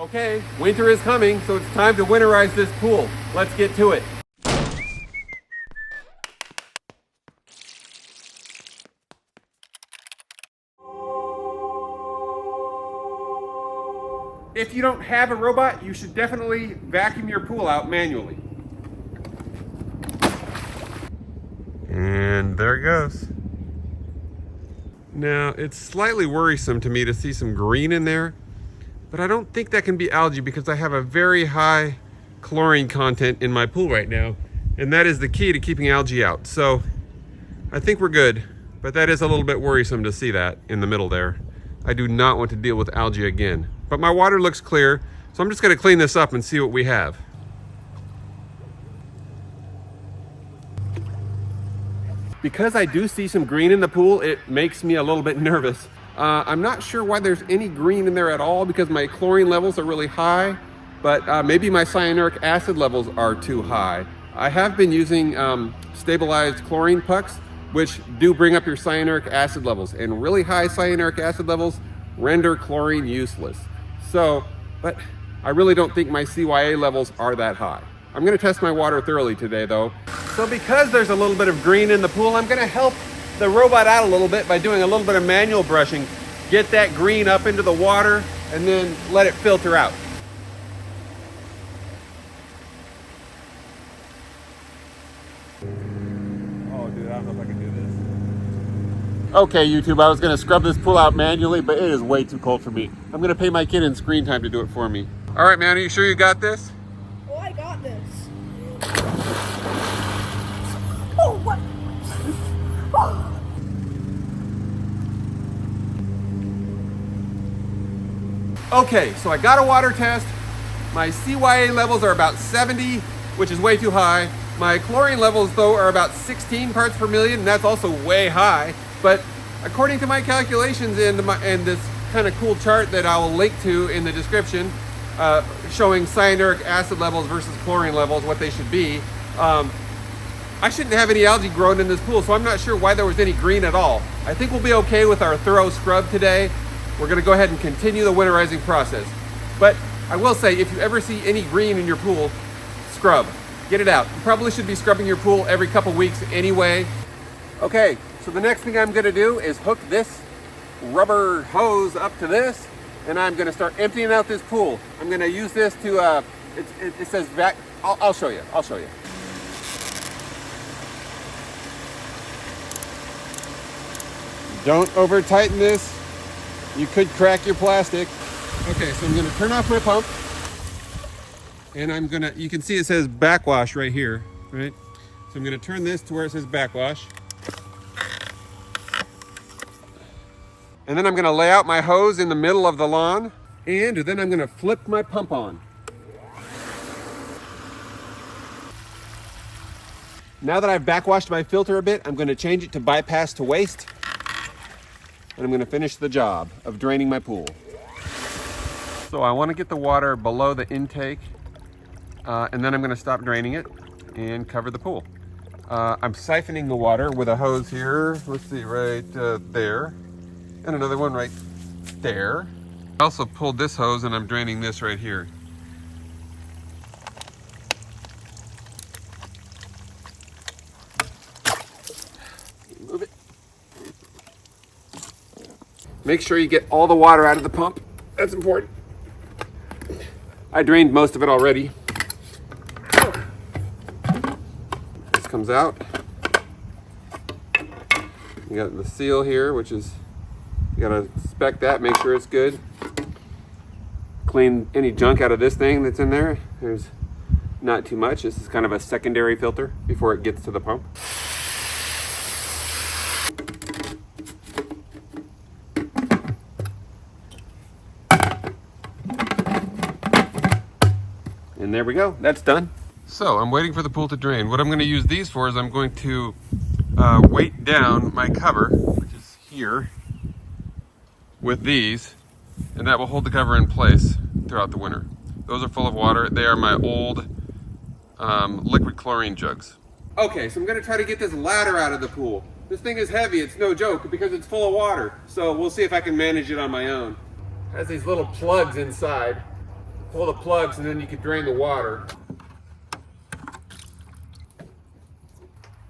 Okay, winter is coming, so it's time to winterize this pool. Let's get to it. If you don't have a robot, you should definitely vacuum your pool out manually. And there it goes. Now, it's slightly worrisome to me to see some green in there, but I don't think that can be algae because I have a very high chlorine content in my pool right now, and that is the key to keeping algae out. So I think we're good, but that is a little bit worrisome to see that in the middle there. I do not want to deal with algae again. But my water looks clear, so I'm just gonna clean this up and see what we have. Because I do see some green in the pool, it makes me a little bit nervous. I'm not sure why there's any green in there at all because my chlorine levels are really high, but maybe my cyanuric acid levels are too high. I have been using stabilized chlorine pucks, which do bring up your cyanuric acid levels, and really high cyanuric acid levels render chlorine useless. So, but I really don't think my CYA levels are that high. I'm gonna test my water thoroughly today though. So because there's a little bit of green in the pool, I'm gonna help the robot out a little bit by doing a little bit of manual brushing. Get that green up into the water and then let it filter out. Oh dude, I don't know if I can do this. Okay YouTube, I was gonna scrub this pool out manually, but it is way too cold for me. I'm gonna pay my kid in screen time to do it for me. All right man, are you sure you got this? Oh, I got this. Oh, what? Oh. Okay, so I got a water test. My CYA levels are about 70, which is way too high. My chlorine levels though are about 16 parts per million, and that's also way high. But according to my calculations and this kind of cool chart that I will link to in the description, showing cyanuric acid levels versus chlorine levels, what they should be, I shouldn't have any algae growing in this pool, so I'm not sure why there was any green at all. I think we'll be okay with our thorough scrub today. We're gonna go ahead and continue the winterizing process. But I will say, if you ever see any green in your pool, scrub, get it out. You probably should be scrubbing your pool every couple weeks anyway. Okay, so the next thing I'm gonna do is hook this rubber hose up to this, and I'm gonna start emptying out this pool. I'm gonna use this to, it says vac, I'll show you, Don't over tighten this. You could crack your plastic. Okay, so I'm gonna turn off my pump, and you can see it says backwash right here, right? So I'm gonna turn this to where it says backwash. And then I'm gonna lay out my hose in the middle of the lawn, and then I'm gonna flip my pump on. Now that I've backwashed my filter a bit, I'm gonna change it to bypass to waste, and I'm gonna finish the job of draining my pool. So I wanna get the water below the intake, and then I'm gonna stop draining it and cover the pool. I'm siphoning the water with a hose here, let's see, right there. And another one right there. I also pulled this hose and I'm draining this right here. Move it. Make sure you get all the water out of the pump. That's important. I drained most of it already. This comes out. You got the seal here, which is, you gotta inspect that, make sure it's good. Clean any junk out of this thing that's in there. There's not too much. This is kind of a secondary filter before it gets to the pump. And there we go, that's done. So I'm waiting for the pool to drain. What I'm gonna use these for is I'm going to weight down my cover, which is here, with these, and that will hold the cover in place throughout the winter. Those are full of water. They are my old liquid chlorine jugs. Okay, so I'm gonna try to get this ladder out of the pool. This thing is heavy, it's no joke, because it's full of water. So we'll see if I can manage it on my own. It has these little plugs inside. pull the plugs and then you can drain the water.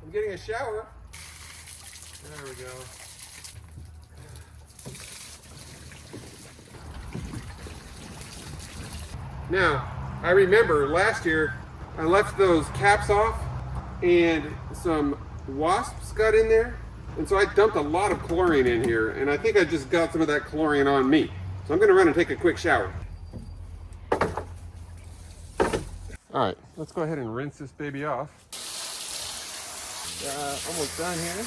I'm getting a shower. There we go. Now, I remember last year I left those caps off and some wasps got in there. And so I dumped a lot of chlorine in here, and I think I just got some of that chlorine on me. So I'm gonna run and take a quick shower. All right, let's go ahead and rinse this baby off. Almost done here.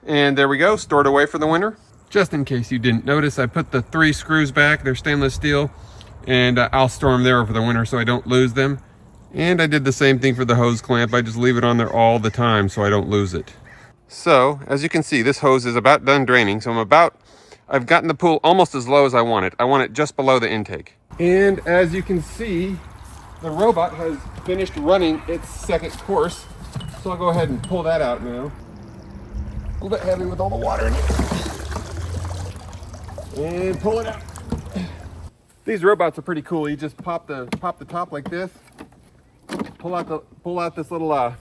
And there we go, stored away for the winter. Just in case you didn't notice, I put the 3 screws back. They're stainless steel, and I'll store them there over the winter so I don't lose them. And I did the same thing for the hose clamp. I just leave it on there all the time so I don't lose it. So, as you can see, this hose is about done draining. So I've gotten the pool almost as low as I want it. I want it just below the intake. And as you can see, the robot has finished running its second course. So I'll go ahead and pull that out now. A little bit heavy with all the water in it. And pull it out. These robots are pretty cool. You just pop the top like this, pull out this little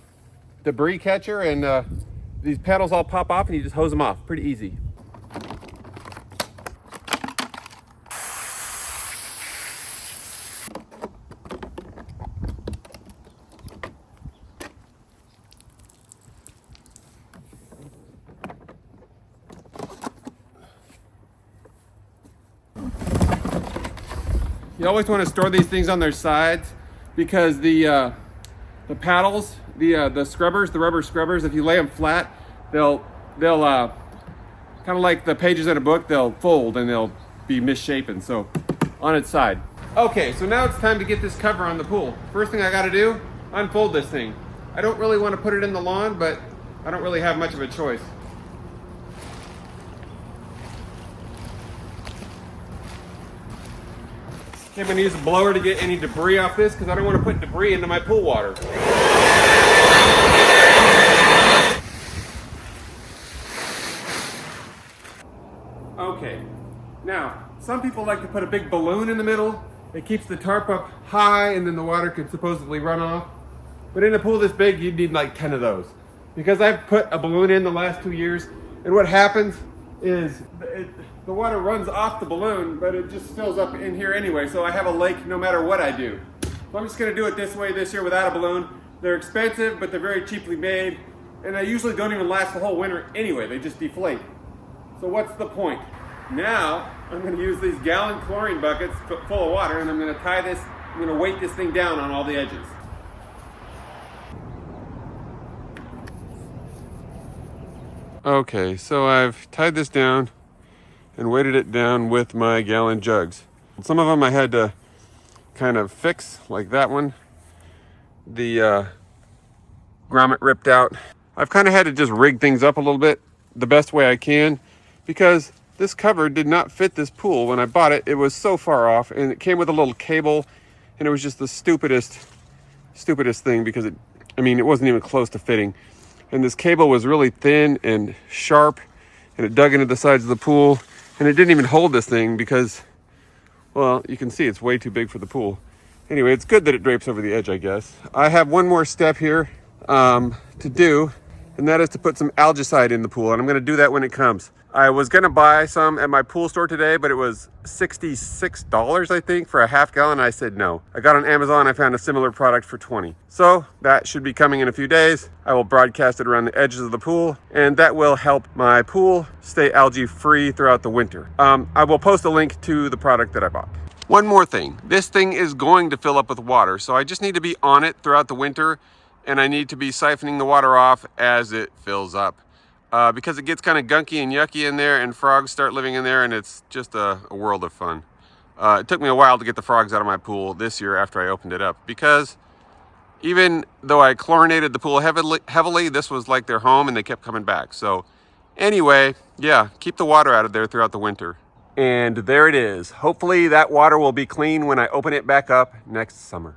debris catcher, and these paddles all pop off, and you just hose them off. Pretty easy. You always want to store these things on their sides because the paddles, the scrubbers, the rubber scrubbers, if you lay them flat, they'll kind of like the pages in a book, they'll fold and they'll be misshapen. So on its side. Okay, so now it's time to get this cover on the pool. First thing I got to do, unfold this thing. I don't really want to put it in the lawn, but I don't really have much of a choice. I'm going to use a blower to get any debris off this because I don't want to put debris into my pool water. Okay, now some people like to put a big balloon in the middle. It keeps the tarp up high and then the water could supposedly run off. But in a pool this big, you'd need like 10 of those. Because I've put a balloon in the last 2 years, and what happens is the water runs off the balloon, but it just fills up in here anyway, so I have a lake no matter what I do. So I'm just going to do it this way this year without a balloon. They're expensive, but they're very cheaply made, and they usually don't even last the whole winter anyway. They just deflate. So what's the point? Now I'm going to use these gallon chlorine buckets full of water, and I'm going to tie this, I'm going to weight this thing down on all the edges. Okay, so I've tied this down and weighted it down with my gallon jugs. Some of them I had to kind of fix, like that one. The grommet ripped out. I've kind of had to just rig things up a little bit the best way I can because this cover did not fit this pool. When I bought it, it was so far off, and it came with a little cable, and it was just the stupidest thing because it wasn't even close to fitting. And this cable was really thin and sharp, and it dug into the sides of the pool, and it didn't even hold this thing because, well, you can see it's way too big for the pool. Anyway, it's good that it drapes over the edge, I guess. I have one more step here to do, and that is to put some algicide in the pool, and I'm gonna do that when it comes. I was gonna buy some at my pool store today, but it was $66, I think, for a half gallon. I said no. I got on Amazon, I found a similar product for $20. So that should be coming in a few days. I will broadcast it around the edges of the pool, and that will help my pool stay algae free throughout the winter. I will post a link to the product that I bought. One more thing, this thing is going to fill up with water, so I just need to be on it throughout the winter, and I need to be siphoning the water off as it fills up. Because it gets kind of gunky and yucky in there, and frogs start living in there, and it's just a world of fun. It took me a while to get the frogs out of my pool this year after I opened it up, because even though I chlorinated the pool heavily, this was like their home, and they kept coming back. So anyway, yeah, keep the water out of there throughout the winter. And there it is. Hopefully that water will be clean when I open it back up next summer.